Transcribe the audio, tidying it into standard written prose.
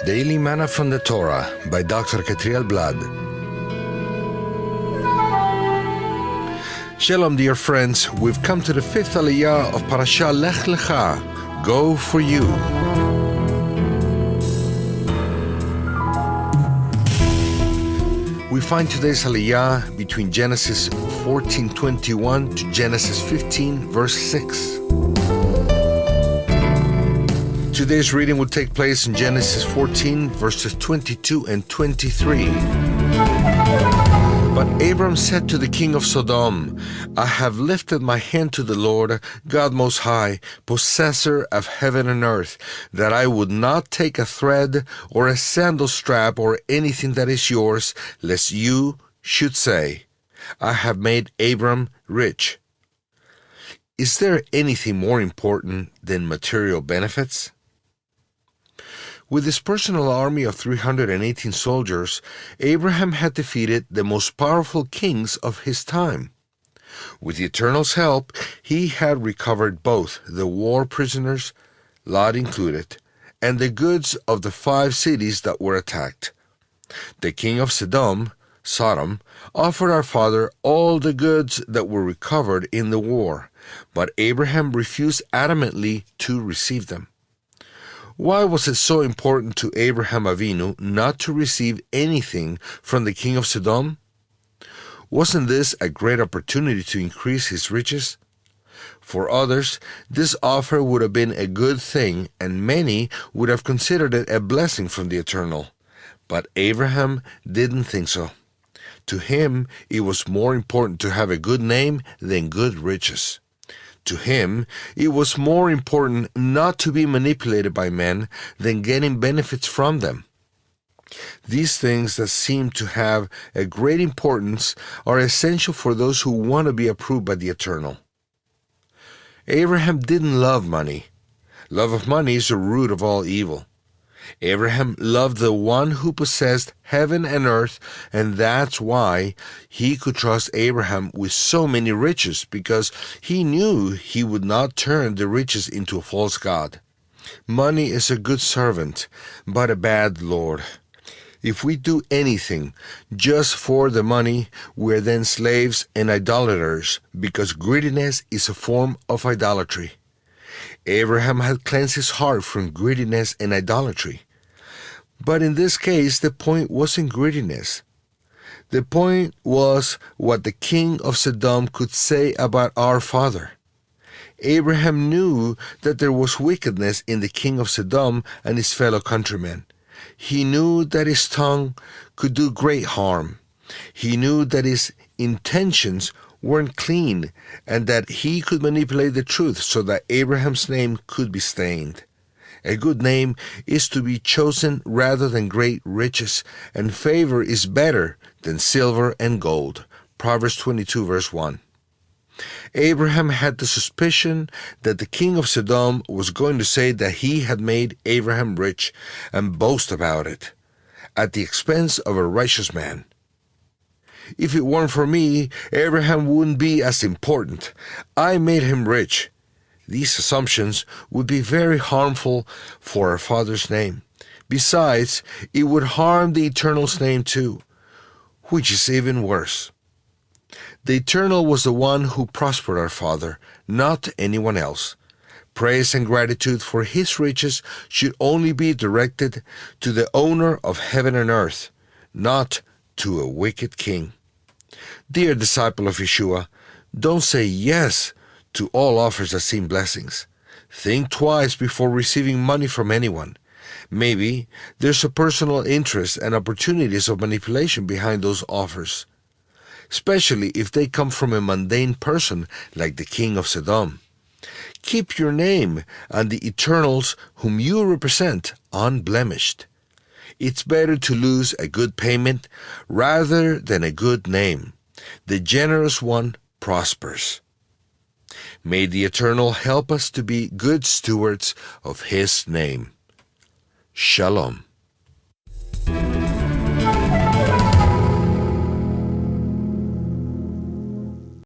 Daily Manna from the Torah by Dr. Ketriel Blad. Shalom, dear friends. We've come to the fifth aliyah of Parashah Lechah. Go for you. We find today's aliyah between Genesis 14:21 to Genesis 15, verse 6. Today's reading will take place in Genesis 14, verses 22 and 23. But Abram said to the king of Sodom, I have lifted my hand to the Lord, God Most High, possessor of heaven and earth, that I would not take a thread or a sandal strap or anything that is yours, lest you should say, I have made Abram rich. Is there anything more important than material benefits? With his personal army of 318 soldiers, Abraham had defeated the most powerful kings of his time. With the Eternal's help, he had recovered both the war prisoners, Lot included, and the goods of the 5 cities that were attacked. The king of Sodom, offered our father all the goods that were recovered in the war, but Abraham refused adamantly to receive them. Why was it so important to Abraham Avinu not to receive anything from the king of Sodom? Wasn't this a great opportunity to increase his riches? For others, this offer would have been a good thing, and many would have considered it a blessing from the Eternal. But Abraham didn't think so. To him, it was more important to have a good name than good riches. To him, it was more important not to be manipulated by men than getting benefits from them. These things that seem to have a great importance are essential for those who want to be approved by the Eternal. Abraham didn't love money. Love of money is the root of all evil. Abraham loved the one who possessed heaven and earth, and that's why he could trust Abraham with so many riches, because he knew he would not turn the riches into a false god. Money is a good servant, but a bad lord. If we do anything just for the money, we're then slaves and idolaters, because greediness is a form of idolatry. Abraham had cleansed his heart from greediness and idolatry. But in this case, the point wasn't greediness. The point was what the king of Sodom could say about our father. Abraham knew that there was wickedness in the king of Sodom and his fellow countrymen. He knew that his tongue could do great harm. He knew that his intentions weren't clean, and that he could manipulate the truth so that Abraham's name could be stained. A good name is to be chosen rather than great riches, and favor is better than silver and gold. Proverbs 22, verse 1. Abraham had the suspicion that the king of Sodom was going to say that he had made Abraham rich and boast about it, at the expense of a righteous man. If it weren't for me, Abraham wouldn't be as important. I made him rich. These assumptions would be very harmful for our father's name. Besides, it would harm the Eternal's name too, which is even worse. The Eternal was the one who prospered our father, not anyone else. Praise and gratitude for his riches should only be directed to the owner of heaven and earth, not to a wicked king. Dear disciple of Yeshua, don't say yes to all offers that seem blessings. Think twice before receiving money from anyone. Maybe there's a personal interest and opportunities of manipulation behind those offers, especially if they come from a mundane person like the king of Sodom. Keep your name and the Eternals whom you represent unblemished. It's better to lose a good payment rather than a good name. The generous one prospers. May the Eternal help us to be good stewards of His name. Shalom.